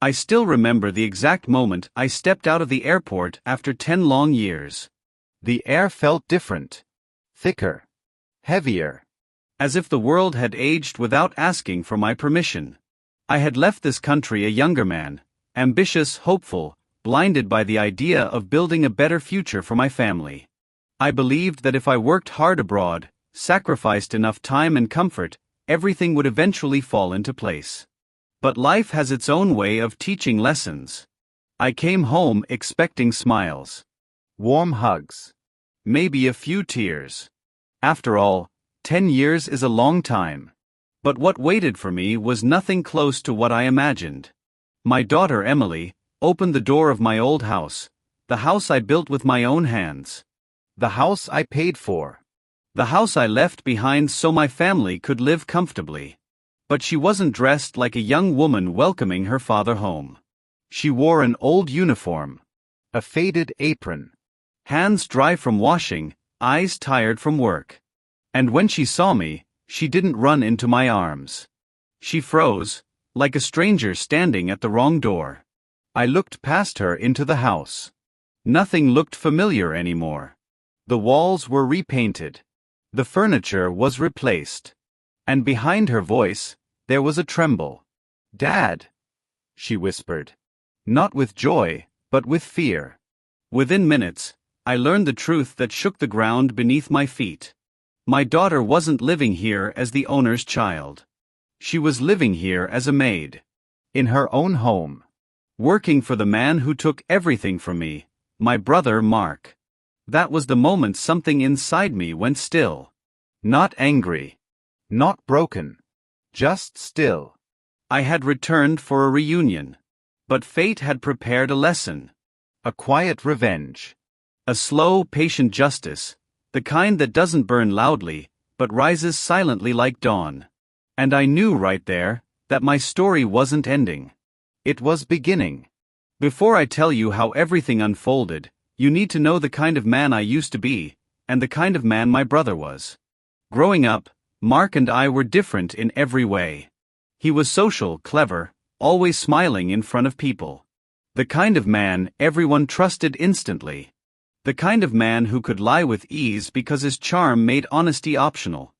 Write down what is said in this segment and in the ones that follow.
I still remember the exact moment I stepped out of the airport after 10 long years. The air felt different. Thicker. Heavier. As if the world had aged without asking for my permission. I had left this country a younger man, ambitious, hopeful, blinded by the idea of building a better future for my family. I believed that if I worked hard abroad, sacrificed enough time and comfort, everything would eventually fall into place. But life has its own way of teaching lessons. I came home expecting smiles. Warm hugs. Maybe a few tears. After all, 10 years is a long time. But what waited for me was nothing close to what I imagined. My daughter Emily opened the door of my old house, the house I built with my own hands. The house I paid for. The house I left behind so my family could live comfortably. But she wasn't dressed like a young woman welcoming her father home. She wore an old uniform. A faded apron. Hands dry from washing, eyes tired from work. And when she saw me, she didn't run into my arms. She froze, like a stranger standing at the wrong door. I looked past her into the house. Nothing looked familiar anymore. The walls were repainted. The furniture was replaced. And behind her voice, there was a tremble. "Dad," she whispered. Not with joy, but with fear. Within minutes, I learned the truth that shook the ground beneath my feet. My daughter wasn't living here as the owner's child. She was living here as a maid. In her own home. Working for the man who took everything from me, my brother Mark. That was the moment something inside me went still. Not angry. Not broken. Just still. I had returned for a reunion. But fate had prepared a lesson. A quiet revenge. A slow, patient justice, the kind that doesn't burn loudly, but rises silently like dawn. And I knew right there that my story wasn't ending. It was beginning. Before I tell you how everything unfolded, you need to know the kind of man I used to be, and the kind of man my brother was. Growing up, Mark and I were different in every way. He was social, clever, always smiling in front of people. The kind of man everyone trusted instantly. The kind of man who could lie with ease because his charm made honesty optional.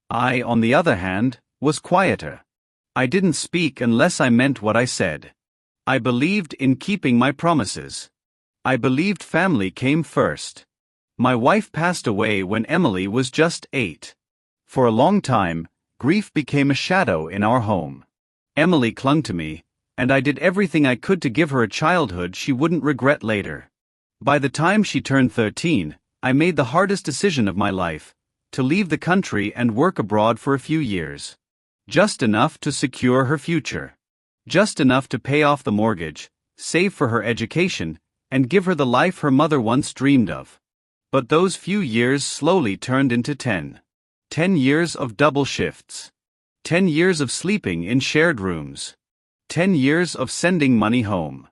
I, on the other hand, was quieter. I didn't speak unless I meant what I said. I believed in keeping my promises. I believed family came first. My wife passed away when Emily was just 8. For a long time, grief became a shadow in our home. Emily clung to me, and I did everything I could to give her a childhood she wouldn't regret later. By the time she turned 13, I made the hardest decision of my life, to leave the country and work abroad for a few years. Just enough to secure her future. Just enough to pay off the mortgage, save for her education, and give her the life her mother once dreamed of. But those few years slowly turned into 10. 10 years of double shifts. 10 years of sleeping in shared rooms. 10 years of sending money home.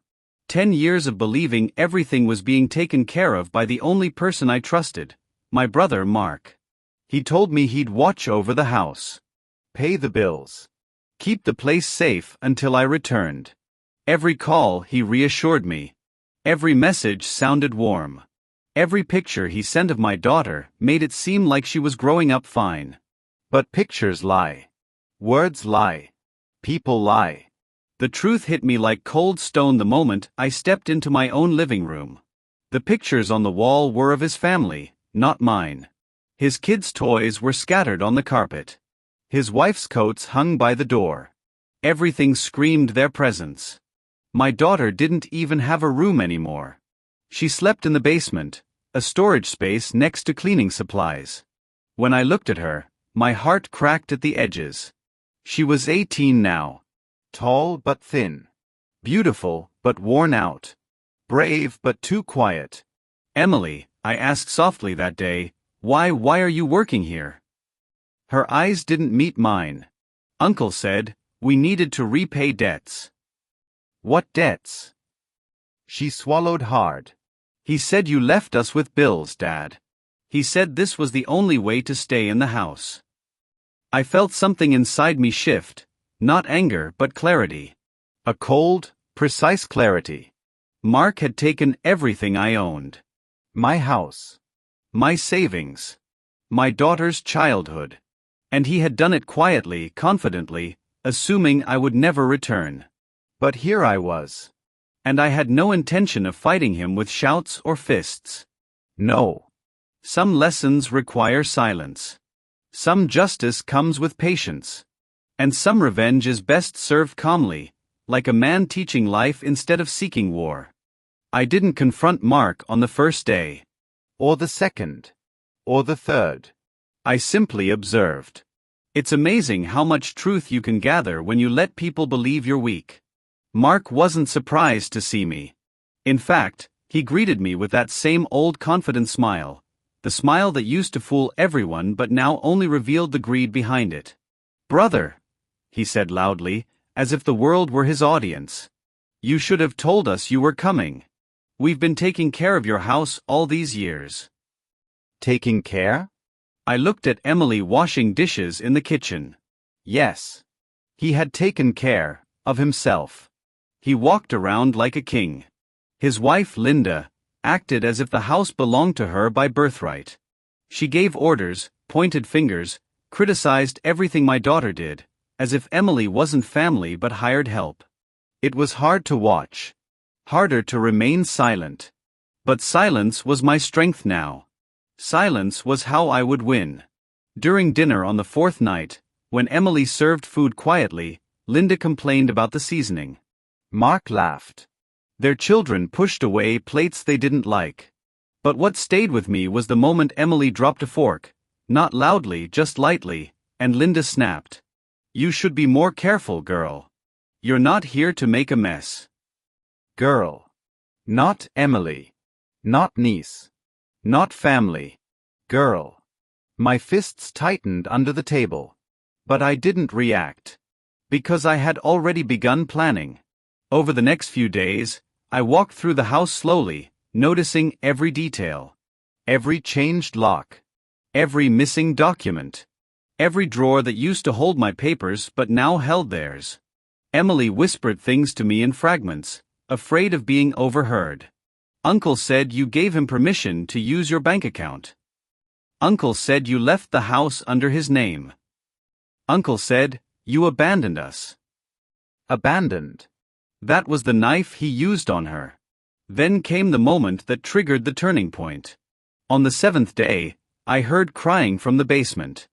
10 years of believing everything was being taken care of by the only person I trusted, my brother Mark. He told me he'd watch over the house. Pay the bills. Keep the place safe until I returned. Every call he reassured me. Every message sounded warm. Every picture he sent of my daughter made it seem like she was growing up fine. But pictures lie. Words lie. People lie. The truth hit me like cold stone the moment I stepped into my own living room. The pictures on the wall were of his family, not mine. His kids' toys were scattered on the carpet. His wife's coats hung by the door. Everything screamed their presence. My daughter didn't even have a room anymore. She slept in the basement, a storage space next to cleaning supplies. When I looked at her, my heart cracked at the edges. She was 18 now. Tall but thin. Beautiful but worn out. Brave but too quiet. "Emily," I asked softly that day, why are you working here?" Her eyes didn't meet mine. "Uncle said, we needed to repay debts." "What debts?" She swallowed hard. "He said you left us with bills, Dad. He said this was the only way to stay in the house." I felt something inside me shift, not anger but clarity. A cold, Precise clarity. Mark had taken everything I owned. My house. My savings. My daughter's childhood. And he had done it quietly, confidently, assuming I would never return. But here I was. And I had no intention of fighting him with shouts or fists. No. Some lessons require silence. Some justice comes with patience. And some revenge is best served calmly, like a man teaching life instead of seeking war. I didn't confront Mark on the first day. Or the second. Or the third. I simply observed. It's amazing how much truth you can gather when you let people believe you're weak. Mark wasn't surprised to see me. In fact, he greeted me with that same old confident smile, the smile that used to fool everyone but now only revealed the greed behind it. "Brother," he said loudly, as if the world were his audience. "You should have told us you were coming. We've been taking care of your house all these years." Taking care? I looked at Emily washing dishes in the kitchen. Yes. He had taken care of himself. He walked around like a king. His wife, Linda, acted as if the house belonged to her by birthright. She gave orders, pointed fingers, criticized everything my daughter did, as if Emily wasn't family but hired help. It was hard to watch. Harder to remain silent. But silence was my strength now. Silence was how I would win. During dinner on the fourth night, when Emily served food quietly, Linda complained about the seasoning. Mark laughed. Their children pushed away plates they didn't like. But what stayed with me was the moment Emily dropped a fork, not loudly, just lightly, and Linda snapped. "You should be more careful, girl. You're not here to make a mess." Girl. Not Emily. Not niece. Not family. Girl. My fists tightened under the table. But I didn't react. Because I had already begun planning. Over the next few days, I walked through the house slowly, noticing every detail. Every changed lock. Every missing document. Every drawer that used to hold my papers but now held theirs. Emily whispered things to me in fragments, afraid of being overheard. "Uncle said you gave him permission to use your bank account. Uncle said you left the house under his name. Uncle said, you abandoned us." Abandoned. That was the knife he used on her. Then came the moment that triggered the turning point. On the seventh day, I heard crying from the basement.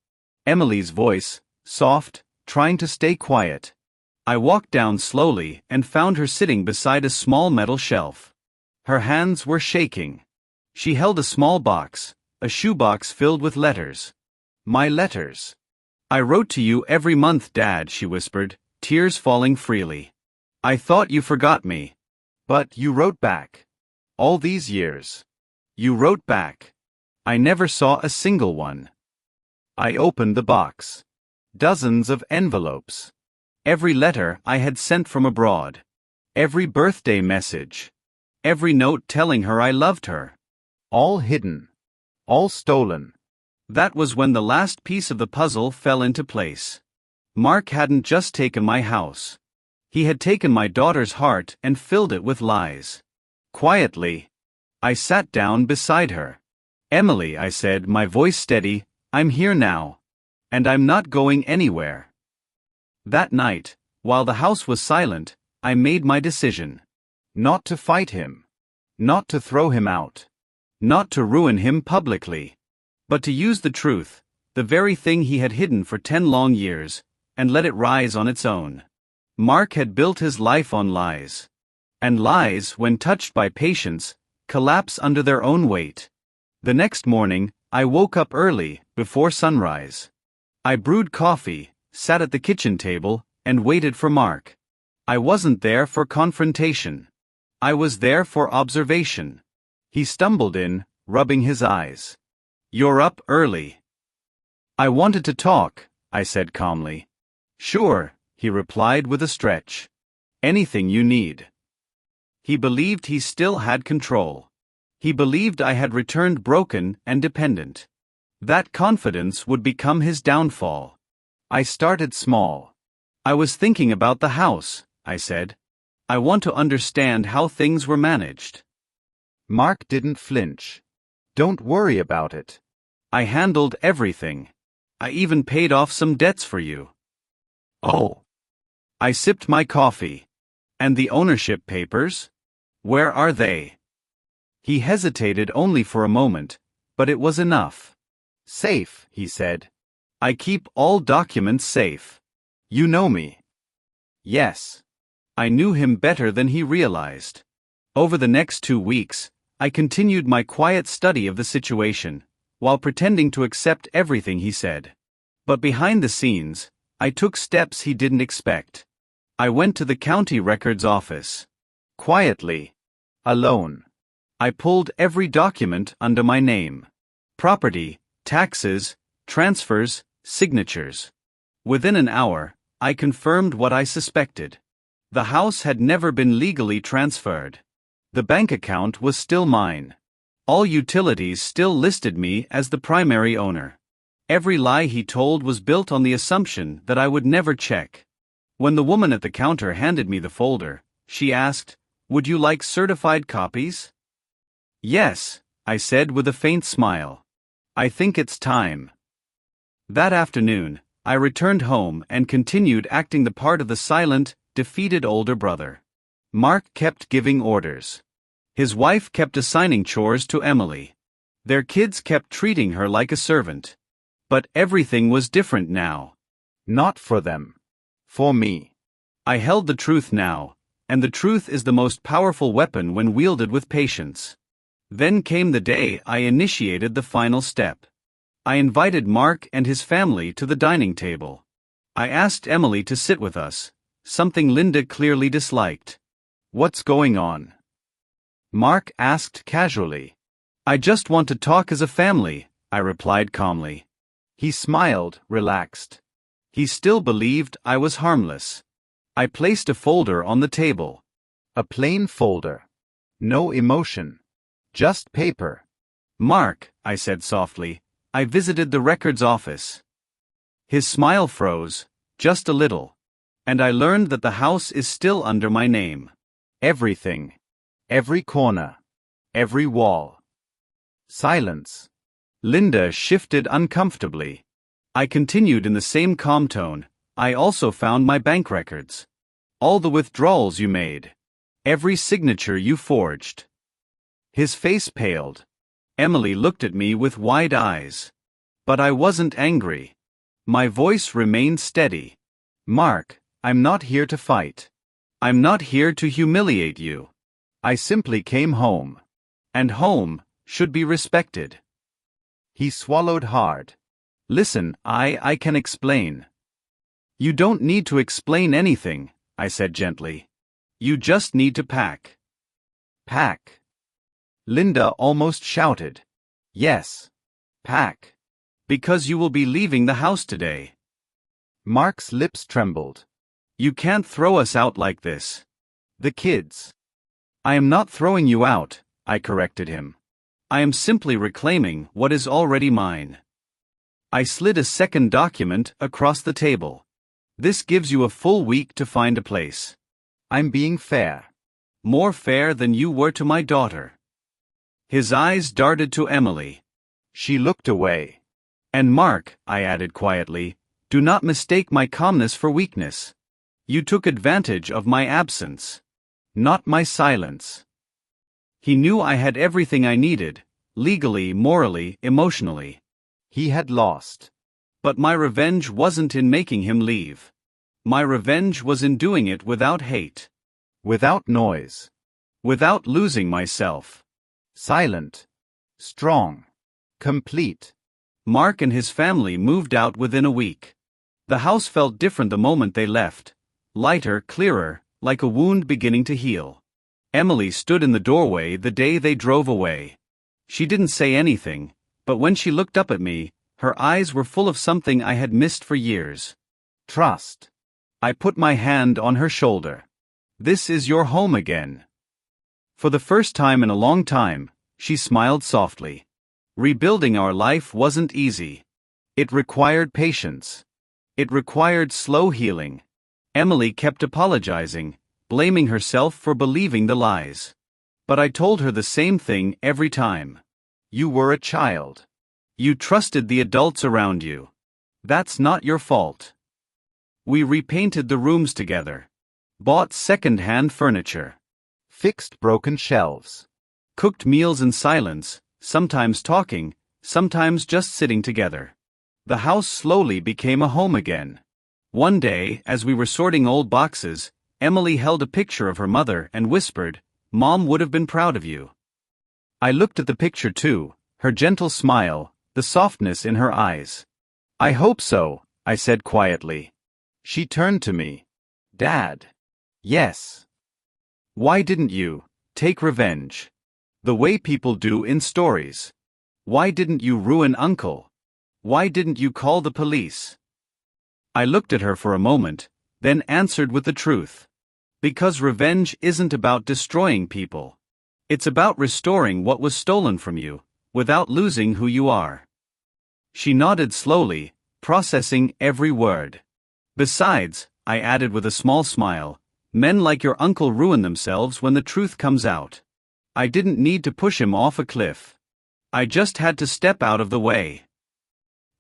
Emily's voice, soft, trying to stay quiet. I walked down slowly and found her sitting beside a small metal shelf. Her hands were shaking. She held a small box, a shoebox filled with letters. My letters. "I wrote to you every month, Dad," she whispered, tears falling freely. "I thought you forgot me." But you wrote back. All these years. You wrote back. I never saw a single one. I opened the box. Dozens of envelopes. Every letter I had sent from abroad. Every birthday message. Every note telling her I loved her. All hidden. All stolen. That was when the last piece of the puzzle fell into place. Mark hadn't just taken my house. He had taken my daughter's heart and filled it with lies. Quietly, I sat down beside her. "Emily," I said, my voice steady, "I'm here now. And I'm not going anywhere." That night, while the house was silent, I made my decision. Not to fight him. Not to throw him out. Not to ruin him publicly. But to use the truth, the very thing he had hidden for 10 long years, and let it rise on its own. Mark had built his life on lies. And lies, when touched by patience, collapse under their own weight. The next morning, I woke up early, before sunrise. I brewed coffee, sat at the kitchen table, and waited for Mark. I wasn't there for confrontation. I was there for observation. He stumbled in, rubbing his eyes. "You're up early." "I wanted to talk," I said calmly. "Sure," he replied with a stretch. "Anything you need." He believed he still had control. He believed I had returned broken and dependent. That confidence would become his downfall. I started small. "I was thinking about the house," I said. I want to understand how things were managed. Mark didn't flinch. Don't worry about it. I handled everything. I even paid off some debts for you. Oh. I sipped my coffee. And the ownership papers? Where are they? He hesitated only for a moment, but it was enough. Safe, he said. I keep all documents safe. You know me. Yes. I knew him better than he realized. Over the next 2 weeks, I continued my quiet study of the situation, while pretending to accept everything he said. But behind the scenes, I took steps he didn't expect. I went to the county records office. Quietly. Alone. I pulled every document under my name. Property, taxes, transfers, signatures. Within an hour, I confirmed what I suspected. The house had never been legally transferred. The bank account was still mine. All utilities still listed me as the primary owner. Every lie he told was built on the assumption that I would never check. When the woman at the counter handed me the folder, she asked, "Would you like certified copies?" "Yes," I said with a faint smile. "I think it's time." That afternoon, I returned home and continued acting the part of the silent, defeated older brother. Mark kept giving orders. His wife kept assigning chores to Emily. Their kids kept treating her like a servant. But everything was different now. Not for them. For me. I held the truth now, and the truth is the most powerful weapon when wielded with patience. Then came the day I initiated the final step. I invited Mark and his family to the dining table. I asked Emily to sit with us, something Linda clearly disliked. "What's going on?" Mark asked casually. "I just want to talk as a family," I replied calmly. He smiled, relaxed. He still believed I was harmless. I placed a folder on the table. A plain folder. No emotion. Just paper. "Mark," I said softly, "I visited the records office." His smile froze, just a little. And I learned that the house is still under my name. Everything. Every corner. Every wall. Silence. Linda shifted uncomfortably. I continued in the same calm tone. "I also found my bank records. All the withdrawals you made. Every signature you forged." His face paled. Emily looked at me with wide eyes. But I wasn't angry. My voice remained steady. "Mark, I'm not here to fight. I'm not here to humiliate you. I simply came home. And home should be respected." He swallowed hard. "Listen, I can explain." "You don't need to explain anything," I said gently. "You just need to pack." Pack. Linda almost shouted. "Yes. Pack. Because you will be leaving the house today." Mark's lips trembled. "You can't throw us out like this. The kids." "I am not throwing you out," I corrected him. "I am simply reclaiming what is already mine." I slid a second document across the table. "This gives you a full week to find a place." "I'm being fair." "More fair than you were to my daughter." His eyes darted to Emily. She looked away. "And Mark," I added quietly, "do not mistake my calmness for weakness. You took advantage of my absence. Not my silence." He knew I had everything I needed, legally, morally, emotionally. He had lost. But my revenge wasn't in making him leave. My revenge was in doing it without hate. Without noise. Without losing myself. Silent. Strong. Complete. Mark and his family moved out within a week. The house felt different the moment they left. Lighter, clearer, like a wound beginning to heal. Emily stood in the doorway the day they drove away. She didn't say anything, but when she looked up at me, her eyes were full of something I had missed for years. Trust. I put my hand on her shoulder. "This is your home again." For the first time in a long time, she smiled softly. Rebuilding our life wasn't easy. It required patience. It required slow healing. Emily kept apologizing, blaming herself for believing the lies. But I told her the same thing every time. You were a child. You trusted the adults around you. That's not your fault. We repainted the rooms together. Bought second-hand furniture. Fixed broken shelves. Cooked meals in silence, sometimes talking, sometimes just sitting together. The house slowly became a home again. One day, as we were sorting old boxes, Emily held a picture of her mother and whispered, "Mom would have been proud of you." I looked at the picture too, her gentle smile, the softness in her eyes. "I hope so," I said quietly. She turned to me. "Dad." "Yes." "Why didn't you take revenge? The way people do in stories. Why didn't you ruin Uncle? Why didn't you call the police?" I looked at her for a moment, then answered with the truth. Because revenge isn't about destroying people. It's about restoring what was stolen from you, without losing who you are. She nodded slowly, processing every word. "Besides," I added with a small smile, "men like your uncle ruin themselves when the truth comes out." I didn't need to push him off a cliff. I just had to step out of the way.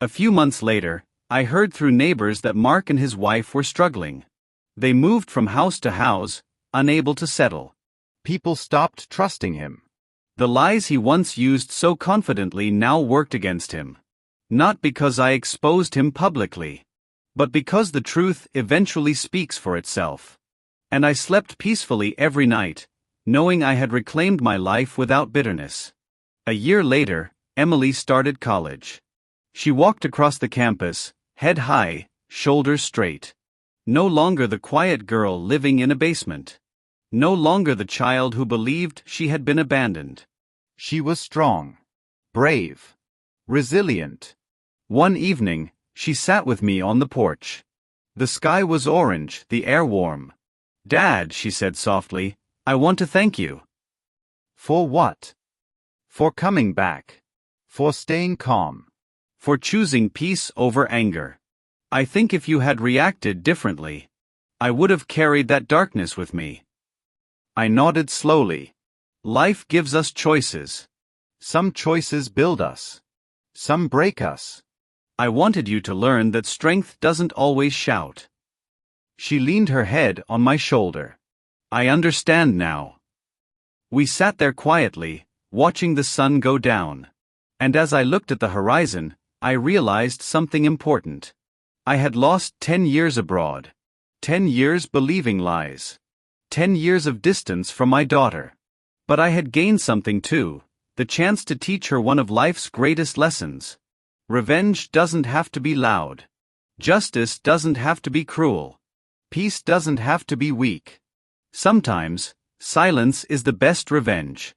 A few months later, I heard through neighbors that Mark and his wife were struggling. They moved from house to house, unable to settle. People stopped trusting him. The lies he once used so confidently now worked against him. Not because I exposed him publicly, but because the truth eventually speaks for itself. And I slept peacefully every night, knowing I had reclaimed my life without bitterness. A year later, Emily started college. She walked across the campus, head high, shoulders straight. No longer the quiet girl living in a basement. No longer the child who believed she had been abandoned. She was strong, brave, resilient. One evening, she sat with me on the porch. The sky was orange, the air warm. "Dad," she said softly, "I want to thank you." For what? For coming back. For staying calm. For choosing peace over anger. I think if you had reacted differently, I would have carried that darkness with me. I nodded slowly. Life gives us choices. Some choices build us. Some break us. I wanted you to learn that strength doesn't always shout. She leaned her head on my shoulder. I understand now. We sat there quietly, watching the sun go down. And as I looked at the horizon, I realized something important. I had lost 10 years abroad. 10 years believing lies. 10 years of distance from my daughter. But I had gained something too, the chance to teach her one of life's greatest lessons. Revenge doesn't have to be loud. Justice doesn't have to be cruel. Peace doesn't have to be weak. Sometimes, silence is the best revenge.